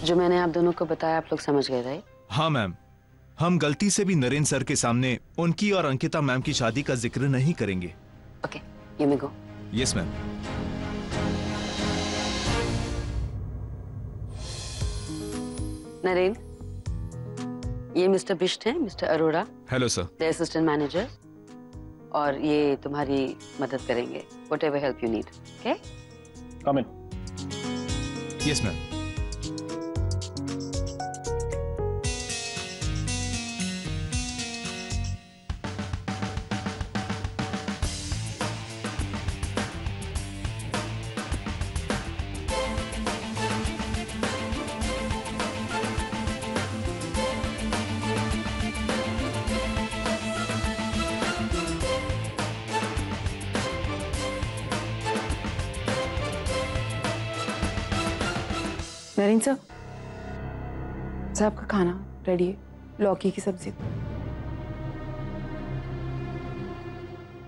जो मैंने आप दोनों को बताया आप लोग समझ गए, राइट? हाँ मैम, हम गलती से भी नरेंद्र सर के सामने उनकी और अंकिता मैम की शादी का जिक्र नहीं करेंगे। Okay, you may go. Yes ma'am. Narendra, ये मिस्टर बिष्ट हैं, mister Arora. Hello sir. The assistant manager, और ये तुम्हारी मदद करेंगे, whatever help you need. Okay, come in. Yes ma'am. Narendra sir, आपका खाना रेडी है, लौकी की सब्जी।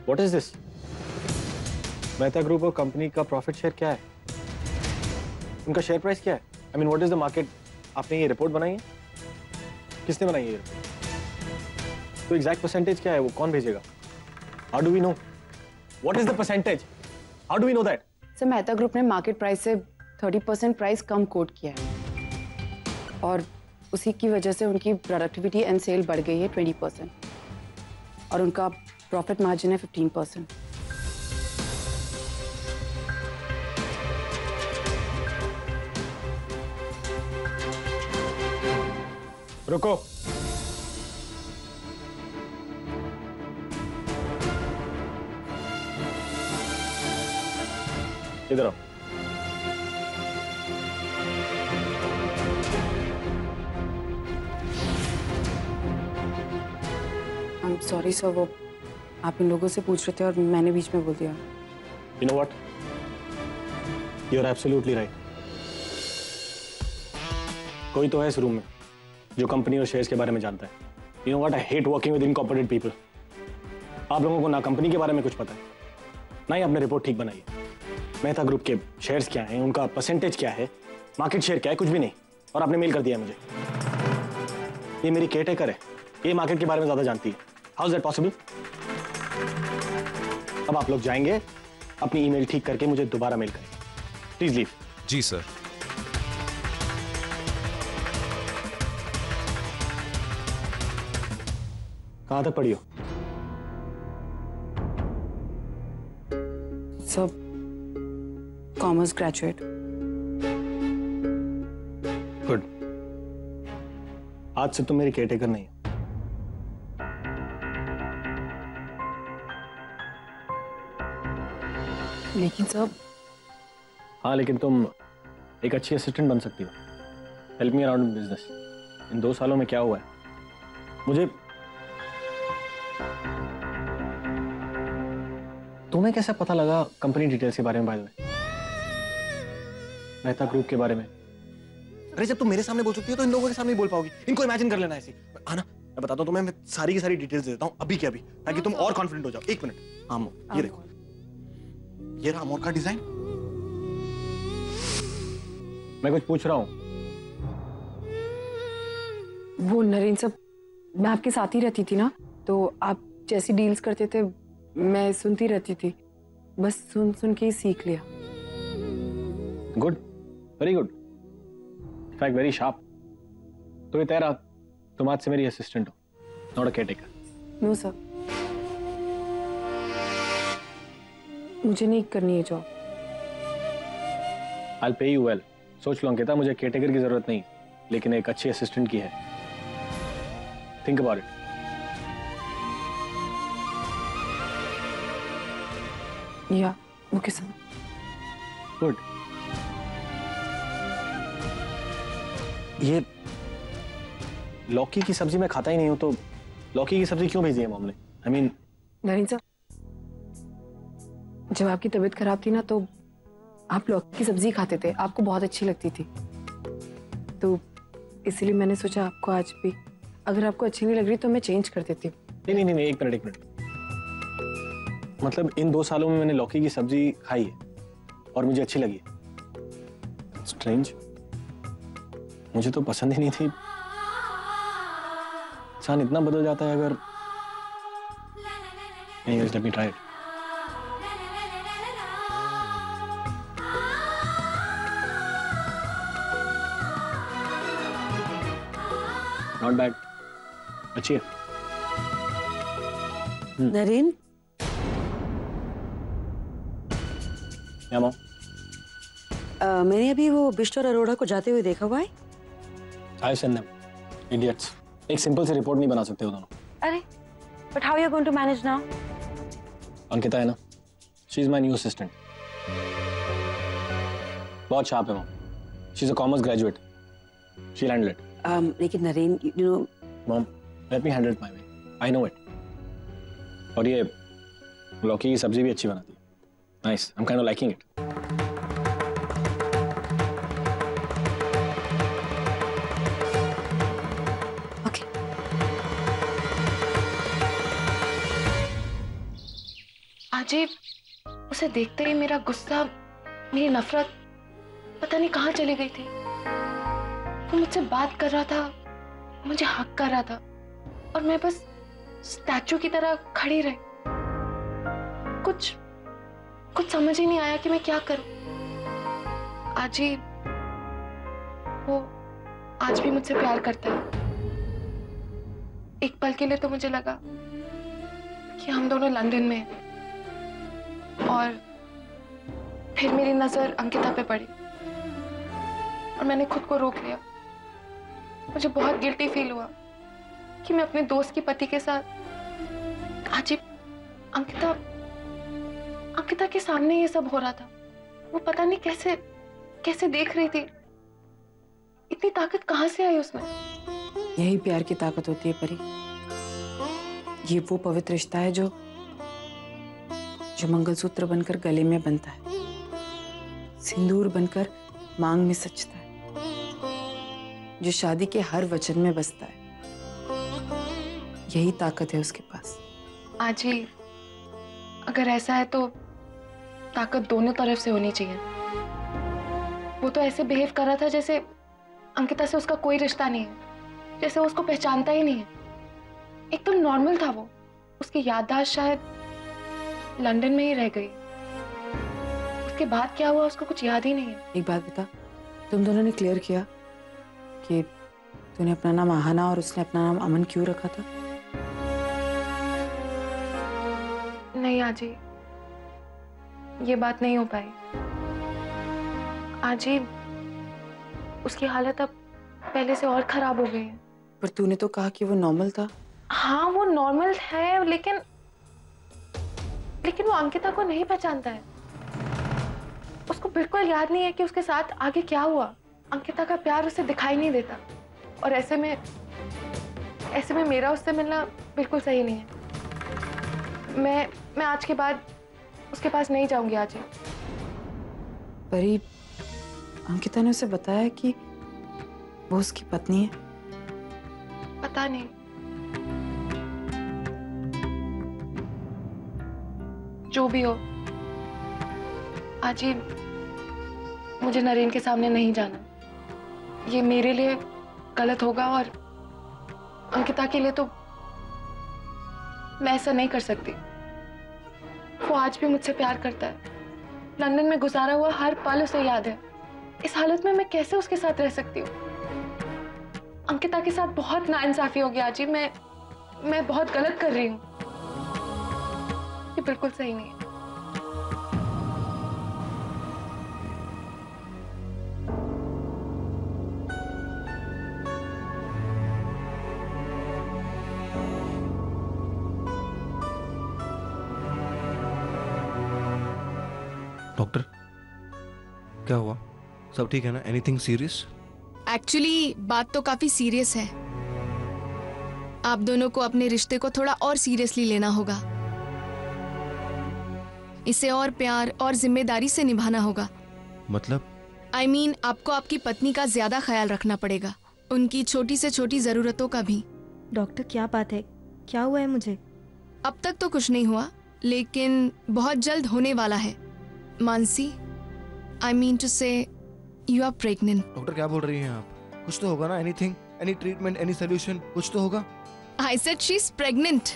What is this? Mehta group और कंपनी का प्रॉफिट शेयर क्या है? उनका शेयर प्राइस क्या है? I mean, what is the market? आपने ये रिपोर्ट बनाई है? किसने बनाई है ये? तो एग्जैक्ट परसेंटेज क्या है? वो कौन भेजेगा? How do we know? What is the percentage? How do we know that? Sir, Mehta group ने मार्केट प्राइस से 30% प्राइस कम कोट किया है और उसी की वजह से उनकी प्रोडक्टिविटी एंड सेल बढ़ गई है 20% और उनका प्रॉफिट मार्जिन है 15%। रुको, इधर आओ। सॉरी सर, वो आप इन लोगों से पूछ रहे थे और मैंने बीच में बोल दिया। You know what? You're absolutely right. कोई तो है इस रूम में जो कंपनी और शेयर्स के बारे में जानता है। You know what? I hate working with incompetent people. आप लोगों को ना कंपनी के बारे में कुछ पता है, ना ही आपने रिपोर्ट ठीक बनाई है। मेहता ग्रुप के शेयर्स क्या हैं, उनका परसेंटेज क्या है, मार्केट शेयर क्या है, कुछ भी नहीं। और आपने मेल कर दिया मुझे। ये मेरी केयरटेकर है, ये मार्केट के बारे में ज्यादा जानती है। How is that possible? अब आप लोग जाएंगे, अपनी ईमेल ठीक करके मुझे दोबारा मेल करें। Please leave. जी सर। कहां तक पढ़ी हो? Sir, commerce graduate. गुड। आज से तुम मेरी केयरटेकर नहीं हो। लेकिन सर। हाँ, लेकिन तुम एक अच्छी असिस्टेंट बन सकती हो। Help me around business. इन 2 सालों में क्या हुआ है मुझे। तुम्हें कैसे पता लगा कंपनी डिटेल्स के बारे में? By the way, Mehta group के बारे में। अरे जब तुम मेरे सामने बोल सकती हो तो इन लोगों के सामने बोल पाओगी। इनको इमेजिन कर लेना ऐसे। हाँ ना, मैं बताता हूँ तुम्हें, मैं सारी की सारी डिटेल्स दे देता हूँ अभी के अभी, ताकि तुम और कॉन्फिडेंट हो जाओ। 1 मिनट। हाँ, ये देखो, ये रहा मोर का डिजाइन। मैं कुछ पूछ रहा हूं। वो नरेंद्र सर, मैं आपके साथ ही रहती थी ना, तो आप जैसी डील्स करते थे मैं सुनती रहती थी, बस सुन सुन के ही सीख लिया। Good, very good, in fact very sharp. तो ये तेरा, तुम आज से मेरी असिस्टेंट हो, not a caretaker. No sir, मुझे नहीं करनी है job. I'll pay you well. सोच लो अंकिता, मुझे केयरटेकर की जरूरत नहीं, लेकिन एक अच्छी असिस्टेंट की है। Think about it. या ओके सर। गुड। ये लौकी की सब्जी मैं खाता ही नहीं हूं, तो लौकी की सब्जी क्यों भेजी है मॉम ने? आई मीन नरेंद्र सर, जब आपकी तबीयत खराब थी ना, तो आप लौकी की सब्जी खाते थे, आपको बहुत अच्छी लगती थी, तो इसलिए मैंने सोचा आपको आज भी अगर आपको अच्छी नहीं लग रही तो मैं चेंज कर देती हूँ। नहीं, एक मिनट। मतलब इन 2 सालों में मैंने लौकी की सब्जी खाई है और मुझे अच्छी लगी है। स्ट्रेंज, मुझे तो पसंद ही नहीं थी। इंसान इतना बदल जाता है अगर नहीं। Let me try it. Not bad, अच्छी है। नरेन, या मॉम? मैंने अभी वो बिष्ट और अरोड़ा को जाते हुए देखा हुआ है। I send them, idiots. एक सिंपल सी रिपोर्ट नहीं बना सकते वो दोनों। अरे, but how you going to manage now? Ankita है ना, she is my new assistant. बहुत शार्प है mom. She is a commerce graduate. She will handle it. लेकिन Naren, you know mom, let me handle it my way. I know it. और ये लौकी की सब्जी भी अच्छी बनाती है। Nice, I am kind of liking it. Okay. अजीब, उसे देखते ही मेरा गुस्सा, मेरी नफरत पता नहीं कहाँ चली गई थी। वो मुझसे बात कर रहा था, मुझे हक कर रहा था और मैं बस स्टैचू की तरह खड़ी रही। कुछ समझ ही नहीं आया कि मैं क्या करूं। अजीब, वो आज भी मुझसे प्यार करता है। एक पल के लिए तो मुझे लगा कि हम दोनों लंदन में हैं। और फिर मेरी नजर अंकिता पे पड़ी और मैंने खुद को रोक लिया। मुझे बहुत गिल्टी फील हुआ कि मैं अपने दोस्त की पति के साथ अजीब अंकिता के सामने ये सब हो रहा था। वो पता नहीं कैसे देख रही थी। इतनी ताकत कहां से आई उसमें? यही प्यार की ताकत होती है परी। ये वो पवित्र रिश्ता है जो मंगलसूत्र बनकर गले में बनता है, सिंदूर बनकर मांग में सजता है, जो शादी के हर वचन में बसता है। यही ताकत है उसके पास। आजी, अगर ऐसा है तो ताकत दोनों तरफ से होनी चाहिए। वो तो ऐसे बिहेव कर रहा था जैसे अंकिता से उसका कोई रिश्ता नहीं है, जैसे वो उसको पहचानता ही नहीं है। एकदम नॉर्मल था वो। उसकी याददाश्त शायद लंदन में ही रह गई। उसके बाद क्या हुआ उसको कुछ याद ही नहीं है। एक बात बता, तुम दोनों ने क्लियर किया कि तूने अपना नाम आहाना और उसने अपना नाम अमन क्यों रखा था? नहीं आजी, ये बात नहीं हो पाई। आजी, उसकी हालत अब पहले से और खराब हो गई है। पर तूने तो कहा कि वो नॉर्मल था। हाँ, वो नॉर्मल है, लेकिन वो अंकिता को नहीं पहचानता है। उसको बिल्कुल याद नहीं है कि उसके साथ आगे क्या हुआ। अंकिता का प्यार उसे दिखाई नहीं देता और ऐसे में मेरा उससे मिलना बिल्कुल सही नहीं है। मैं आज के बाद उसके पास नहीं जाऊंगी आजी। परी, अंकिता ने उसे बताया कि वो उसकी पत्नी है। पता नहीं। जो भी हो आजी, मुझे नरेन के सामने नहीं जाना। ये मेरे लिए गलत होगा और अंकिता के लिए तो मैं ऐसा नहीं कर सकती। वो आज भी मुझसे प्यार करता है। लंदन में गुजारा हुआ हर पल उसे याद है। इस हालत में मैं कैसे उसके साथ रह सकती हूँ? अंकिता के साथ बहुत नाइंसाफी हो गया आजी। मैं बहुत गलत कर रही हूँ। ये बिल्कुल सही नहीं है। डॉक्टर, क्या हुआ? सब ठीक है ना? Anything serious? एक्चुअली बात तो काफी सीरियस है। आप दोनों को अपने रिश्ते को थोड़ा और सीरियसली लेना होगा। इसे और प्यार और जिम्मेदारी से निभाना होगा। मतलब? I mean, आपको आपकी पत्नी का ज्यादा ख्याल रखना पड़ेगा, उनकी छोटी से छोटी जरूरतों का भी। डॉक्टर क्या बात है, क्या हुआ है मुझे? अब तक तो कुछ नहीं हुआ, लेकिन बहुत जल्द होने वाला है। मानसी, आई मीन टू से यू आर प्रेग्नेंट। डॉक्टर क्या बोल रही हैं आप? कुछ तो होगा ना? Anything, any treatment, any solution, कुछ तो होगा। I said she is pregnant.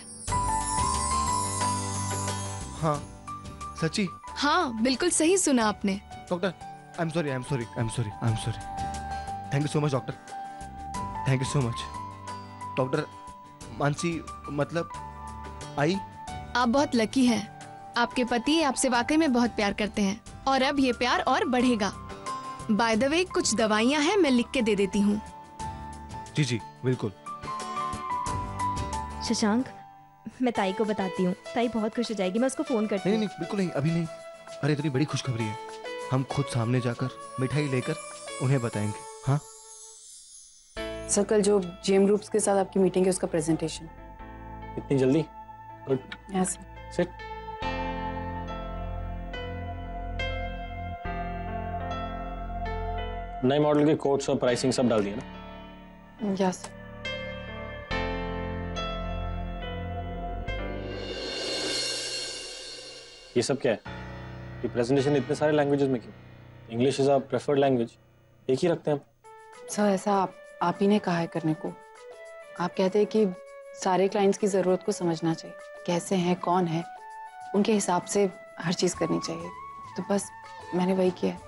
हाँ सच्ची? हाँ बिल्कुल सही सुना आपने। Doctor I am sorry, I am sorry, I am sorry, I am sorry. Thank you so much doctor, thank you so much. Doctor Mansi मतलब आई? आप बहुत लकी हैं। आपके पति आपसे वाकई में बहुत प्यार करते हैं और अब ये प्यार और बढ़ेगा। बाय द वे कुछ दवाइयाँ हैं, मैं लिख के दे देती हूँ। जी जी बिल्कुल। शशांक, मैं ताई को बताती हूँ, ताई बहुत खुश हो जाएगी, मैं उसको फोन करती नहीं हूँ। नहीं बिल्कुल नहीं, अभी नहीं। अरे इतनी बड़ी खुशखबरी है, हम खुद सामने जाकर मिठाई लेकर उन्हें बताएंगे। हाँ सर, कल जो जेम ग्रुप्स के साथ आपकी मीटिंग है उसका प्रेजेंटेशन। इतनी जल्दी? गुड। Yes sit. नए मॉडल के कोट्स और प्राइसिंग सब डाल दिए ना? यस। ये सब क्या है? ये प्रेजेंटेशन इतने सारे लैंग्वेजेस में क्यों? English is our preferred language, एक ही रखते हैं हम। सर ऐसा आप ही ने कहा है करने को। आप कहते हैं कि सारे क्लाइंट्स की ज़रूरत को समझना चाहिए, कैसे हैं, कौन है, उनके हिसाब से हर चीज़ करनी चाहिए। तो बस मैंने वही किया है।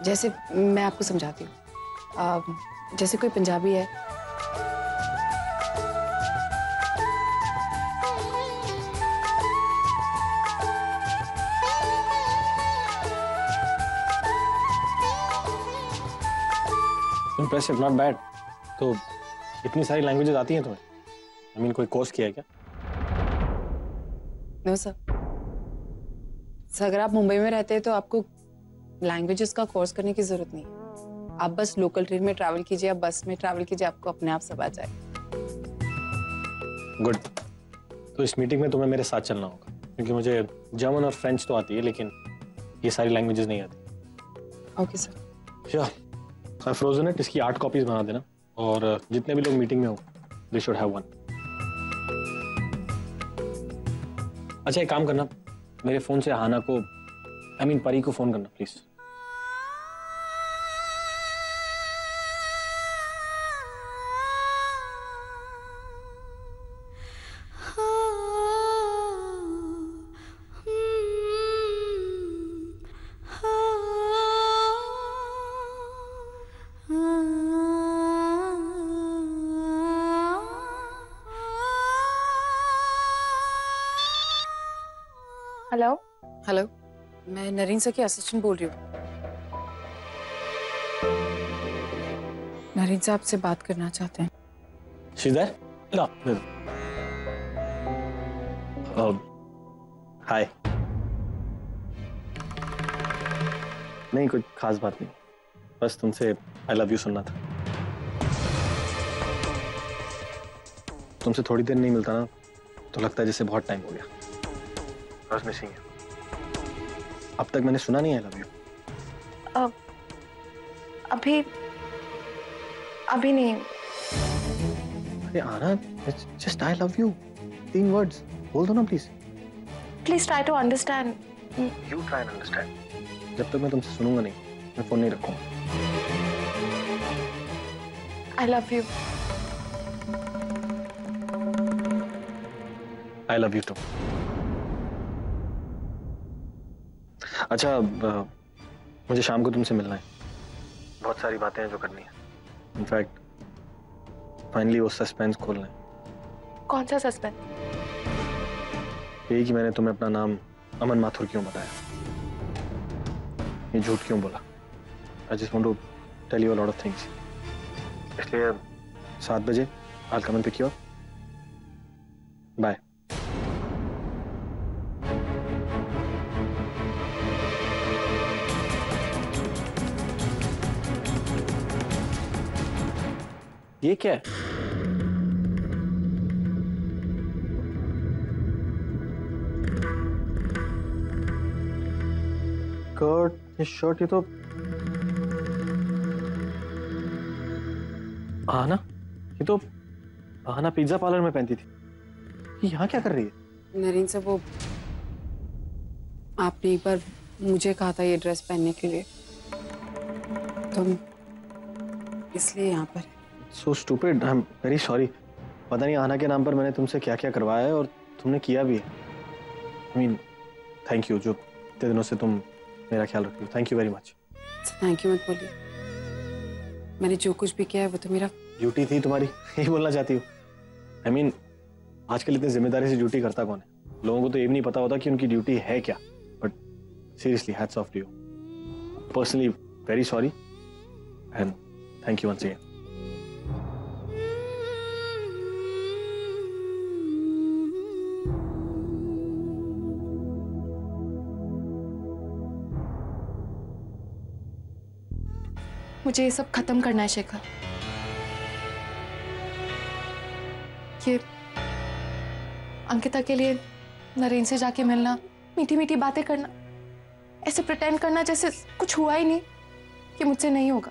जैसे मैं आपको समझाती हूँ, जैसे कोई पंजाबी है, इम्प्रेसिव, नॉट बैड। तो इतनी सारी लैंग्वेजेस आती हैं तुम्हें? आई मीन कोई कोर्स किया है क्या? No sir. सर अगर आप मुंबई में रहते हैं तो आपको लैंग्वेजेस का कोर्स करने की जरूरत नहीं है। आप बस लोकल ट्रेन में ट्रैवल कीजिए या बस में ट्रैवल कीजिए, आपको अपने आप सब आ जाए। गुड। तो इस मीटिंग में तुम्हें मेरे साथ चलना होगा, क्योंकि मुझे जर्मन और फ्रेंच तो आती है, लेकिन ये सारी लैंग्वेजेस नहीं आती। Okay sir. या फ्रोजन है, इसकी 8 कॉपीज बना देना, और जितने भी लोग मीटिंग में हो दे शुड हैव वन। अच्छा एक काम करना, मेरे फोन से हाना को, आई मीन परी को फोन करना प्लीज। हेलो। हेलो, मैं नरीन सर की असिस्टेंट बोल रही हूँ। नरीन साहब से बात करना चाहते हैं। श्रीधर, हाय। नहीं कुछ खास बात नहीं, बस तुमसे आई लव यू सुनना था। तुमसे थोड़ी देर नहीं मिलता ना तो लगता है जैसे बहुत टाइम हो गया। I was missing you. अब तक मैंने सुना नहीं आई लव यू। अभी नहीं। अरे आना, just I love you, 3 words बोल दो ना please. Please try to understand. You try and understand. जब तक मैं तुमसे सुनूंगा नहीं मैं फोन नहीं रखूंगा। I love you. I love you too. अच्छा मुझे शाम को तुमसे मिलना है, बहुत सारी बातें हैं जो करनी है। इनफैक्ट फाइनली वो सस्पेंस खोलना है। कौन सा सस्पेंस? यही कि मैंने तुम्हें अपना नाम अमन माथुर क्यों बताया, ये झूठ क्यों बोला। I just want to tell you a lot of things. इसलिए 7 बजे I'll come and pick you up. Bye. ये क्या है? स्कर्ट, ये शर्ट, ये तो ना, ये तो आना पिज्जा पार्लर में पहनती थी, यहाँ क्या कर रही है? नरेन से वो आपने एक बार मुझे कहा था ये ड्रेस पहनने के लिए, तो इसलिए यहाँ पर। So stupid, I'm very sorry. पता नहीं आना के नाम पर मैंने तुमसे क्या क्या करवाया है और तुमने किया भी है। I mean, thank you जो इतने दिनों से तुम मेरा ख्याल रखती हो। Thank you very much. Thank you मत बोलिए, मैंने जो कुछ भी किया है वो तो मेरा ड्यूटी थी तुम्हारी, यही बोलना चाहती हो? I mean, आजकल इतनी जिम्मेदारी से ड्यूटी करता कौन है? लोगों को तो ये भी नहीं पता होता कि उनकी ड्यूटी है क्या। But seriously hats off to you. Personally very sorry and thank you once again. मुझे ये सब खत्म करना है शेखर। ये अंकिता के लिए नरेन से जाके मिलना, मीठी मीठी बातें करना, ऐसे प्रिटेंड करना जैसे कुछ हुआ ही नहीं, कि मुझसे नहीं होगा।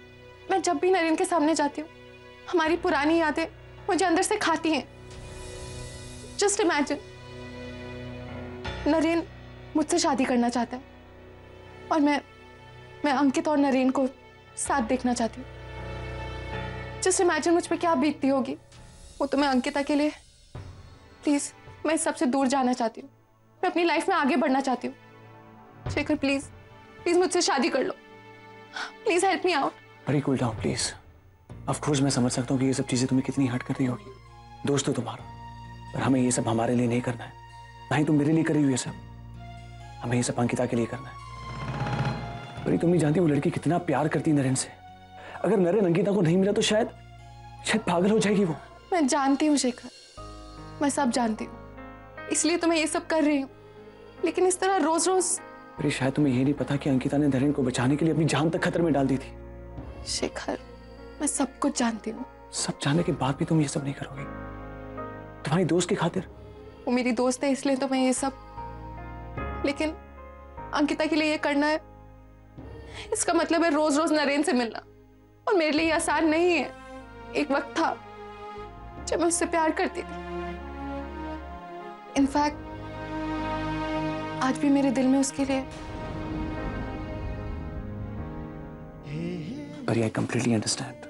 मैं जब भी नरेन के सामने जाती हूँ हमारी पुरानी यादें मुझे अंदर से खाती हैं। जस्ट इमेजिन, नरेन मुझसे शादी करना चाहता है और मैं अंकित और नरेन को साथ देखना चाहती हूँ। जस्ट इमेजिन मुझ पे क्या बीतती होगी। वो तो मैं अंकिता के लिए, प्लीज मैं इस सबसे दूर जाना चाहती हूँ। मैं अपनी लाइफ में आगे बढ़ना चाहती हूँ। शेखर प्लीज प्लीज मुझसे शादी कर लो, प्लीज हेल्प मी आउट। अरे cool down please. Of course मैं समझ सकता हूँ कि ये सब चीजें तुम्हें कितनी हर्ट कर रही होगी, दोस्त हो तुम्हारा, पर हमें ये सब हमारे लिए नहीं करना है, ना ही तुम मेरे लिए करी हुई ये सब। हमें ये सब अंकिता के लिए करना है। पर तुम नहीं जानती वो लड़की कितना प्यार करती नरेन से। अगर नरेन अंकिता को नहीं मिला तो शायद पागल हो जाएगी वो। मैं जानती हूँ शेखर, मैं सब जानती हूँ, इसलिए तो मैं ये सब कर रही हूँ। लेकिन इस तरह रोज रोज। अरे शायद तुम्हें ये नहीं पता कि अंकिता ने नरेन को बचाने के लिए अपनी जान तक खतरे में डाल दी थी। शेखर मैं सब कुछ जानती हूँ। सब जानने के बाद भी तुम ये सब नहीं करोगी तुम्हारी दोस्त की खातिर? वो मेरी दोस्त है इसलिए तो मैं ये सब, लेकिन अंकिता के लिए ये करना है, इसका मतलब है रोज रोज नरेन से मिलना। और मेरे लिए ये आसान नहीं है। एक वक्त था जब मैं उससे प्यार करती थी। इनफैक्ट आज भी मेरे दिल में उसके लिए। पर आई कंप्लीटली अंडरस्टैंड।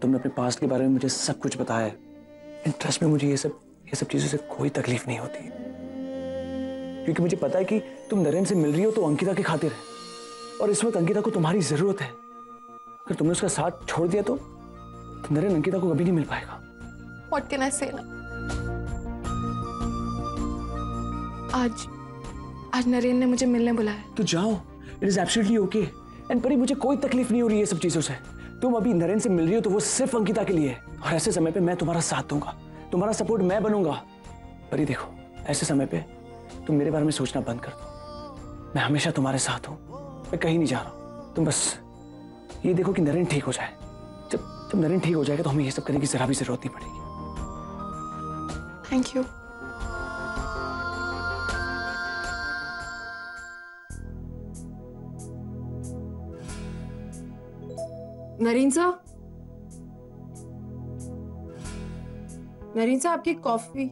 तुमने अपने पास्ट के बारे में मुझे सब कुछ बताया है। इंटरेस्ट में मुझे ये सब चीजों से कोई तकलीफ नहीं होती, क्योंकि मुझे पता है कि तुम नरेन से मिल रही हो तो अंकिता की खातिर है, और इस वक्त अंकिता को तुम्हारी जरूरत है। अगर तुमने उसका साथ छोड़ दिया तो नरेन अंकिता को कभी नहीं मिल पाएगा। What can I say now? आज नरेन ने मुझे मिलने बुलाया। तो जाओ, it is absolutely okay. And परी मुझे कोई तकलीफ नहीं हो रही है ये सब चीजों से। तुम अभी नरेन से मिल रही हो तो वो सिर्फ अंकिता के लिए है, और ऐसे समय पे मैं तुम्हारा साथ दूंगा, तुम्हारा सपोर्ट मैं बनूंगा। परी देखो, ऐसे समय पे तुम मेरे बारे में सोचना बंद कर दो। मैं हमेशा तुम्हारे साथ हूँ, मैं कहीं नहीं जा रहा हूँ। तुम बस ये देखो कि नरेन ठीक हो जाए। जब नरेन ठीक हो जाएगा तो हमें ये सब करने की जरा भी जरूरत नहीं पड़ेगी। Thank you. नरेन साहब, आपकी कॉफी।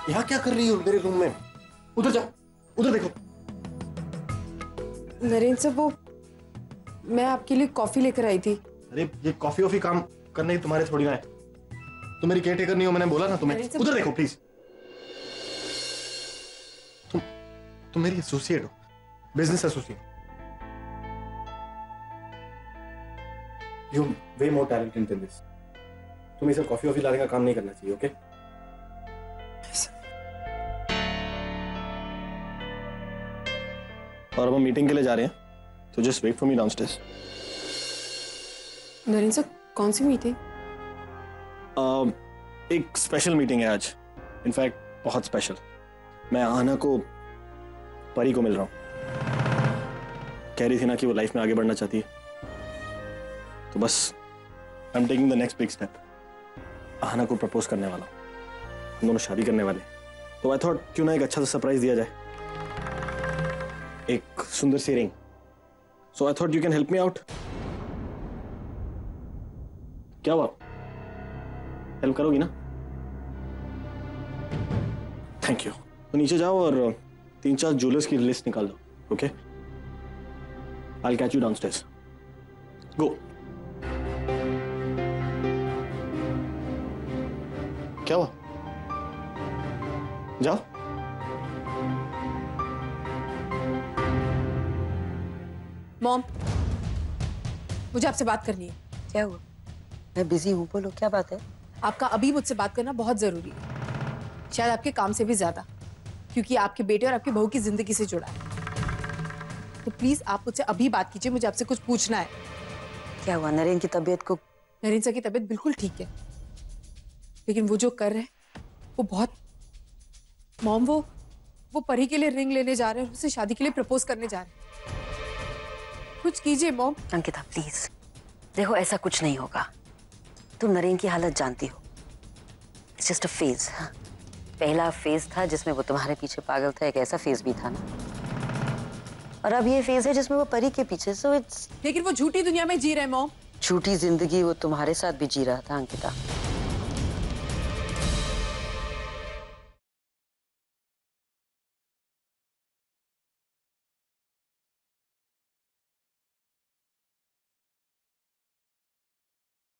यहाँ क्या कर रही हो मेरे रूम में? उधर जाओ, उधर देखो। नरेन साहब, वो मैं आपके लिए कॉफी लेकर आई थी। अरे ये कॉफी वॉफी काम करने तुम्हारे थोड़ी ना है। तुम मेरी केयर टेकर नहीं हो, मैंने बोला ना तुम्हें। उधर देखो प्लीज। तुम मेरी एसोसिएट हो, business associate. You way more talented than this. तुम ये सब कॉफी वॉफी लाने का काम नहीं करना चाहिए, ओके? और अब हम मीटिंग के लिए जा रहे हैं, तो just wait for me downstairs. Naren साहब, कौन सी मीटिंग? एक स्पेशल मीटिंग है आज, इनफैक्ट बहुत स्पेशल। मैं आहना को, परी को मिल रहा हूं। कह रही थी ना कि वो लाइफ में आगे बढ़ना चाहती है, तो बस I am taking the next big step. Aahana को प्रपोज करने वाला हूं, हम दोनों शादी करने वाले। तो आई थॉट क्यों ना एक अच्छा सा सरप्राइज दिया जाए, एक सुंदर सी ring. So I thought you can help me out. क्या हुआ, हेल्प करोगी ना? Thank you. तो नीचे जाओ और 3-4 ज्वेलर्स की लिस्ट निकाल दो, okay? I'll catch you downstairs. Go. क्या हुआ? जाओ। मॉम, मुझे आपसे बात करनी है। क्या हुआ? मैं बिजी हूँ, बोलो क्या बात है? आपका अभी मुझसे बात करना बहुत जरूरी है, शायद आपके काम से भी ज्यादा, क्योंकि आपके बेटे और आपकी बहू की जिंदगी से जुड़ा है। तो प्लीज आप मुझसे अभी बात कीजिए, मुझे आपसे कुछ पूछना है। क्या हुआ? नरेन की तबीयत को? नरेन सर की तबीयत बिल्कुल ठीक है, लेकिन वो जो कर रहे हैं वो बहुत। मॉम, वो परी के लिए रिंग लेने जा रहे हैं, उससे शादी के लिए प्रपोज करने जा रहे हैं। कुछ कीजिए मॉम। अंकिता प्लीज, देखो ऐसा कुछ नहीं होगा। तुम नरेन की हालत जानती हो। It's just a phase. पहला फेज था जिसमें वो तुम्हारे पीछे पागल था, एक ऐसा फेज भी था ना। और अब ये फेज है जिसमें वो परी के पीछे। So it's. लेकिन वो झूठी दुनिया में जी रहे हैं मॉम। झूठी जिंदगी वो तुम्हारे साथ भी जी रहा था अंकिता।